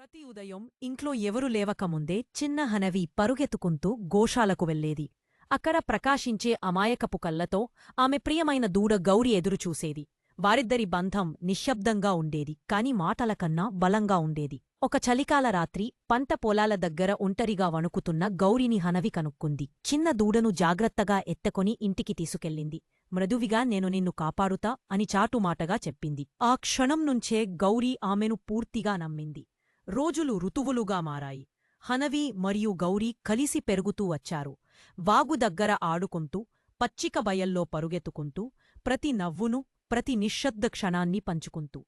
ప్రతి ఉదయం ఇంట్లో ఎవరు లేవకముందే చిన్న హనవి పరుగెత్తుకుంటూ గోశాలకు వెళ్లేది. అక్కడ ప్రకాశించే అమాయకపు కళ్లతో ఆమె ప్రియమైన దూడ గౌరి ఎదురుచూసేది. వారిద్దరి బంధం నిశ్శబ్దంగా ఉండేది, కాని మాటలకన్నా బలంగా ఉండేది. ఒక చలికాల రాత్రి పంట పొలాల దగ్గర ఒంటరిగా వణుకుతున్న గౌరిని హనవి కనుక్కుంది. చిన్న దూడను జాగ్రత్తగా ఎత్తకొని ఇంటికి తీసుకెళ్ళింది. మృదువిగా నేను నిన్ను కాపాడుతా అని చాటుమాటగా చెప్పింది. ఆ క్షణం నుంచే గౌరీ ఆమెను పూర్తిగా నమ్మింది. రోజులు ఋతువులుగా మారాయి. హనవి మరియు గౌరీ కలిసి పెరుగుతూ వచ్చారు. వాగు దగ్గర ఆడుకుంటూ, పచ్చిక బయల్లో పరుగెత్తుకుంటూ, ప్రతి నవ్వును, ప్రతి నిశ్శబ్ద క్షణాన్ని పంచుకుంటూ.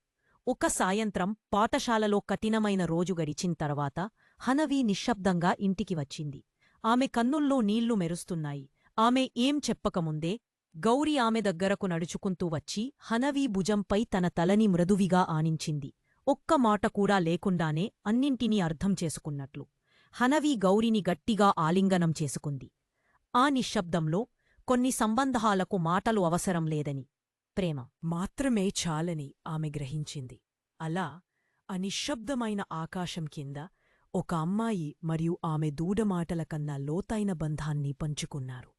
ఒక సాయంత్రం పాఠశాలలో కఠినమైన రోజు గడిచింతర్వాత హనవి నిశ్శబ్దంగా ఇంటికి వచ్చింది. ఆమె కన్నుల్లో నీళ్లు మెరుస్తున్నాయి. ఆమె ఏం చెప్పకముందే గౌరీ ఆమె దగ్గరకు నడుచుకుంటూ వచ్చి హనవి భుజంపై తన తలని మృదువిగా ఆనించింది. ఒక్క మాట కూడా లేకుండానే అన్నింటినీ అర్థం చేసుకున్నట్లు. హనవి గౌరిని గట్టిగా ఆలింగనం చేసుకుంది. ఆ నిశ్శబ్దంలో కొన్ని సంబంధాలకు మాటలు అవసరం లేదని, ప్రేమ మాత్రమే చాలని ఆమె గ్రహించింది. అలా అనిశ్శబ్దమైన ఆకాశం కింద ఒక అమ్మాయి మరియు ఆమె దూడమాటల కన్నా లోతైన బంధాన్ని పంచుకున్నారు.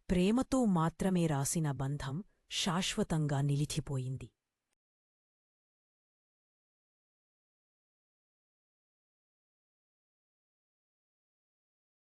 ప్రేమతో మాత్రమే రాసిన బంధం శాశ్వతంగా నిలిచిపోయింది.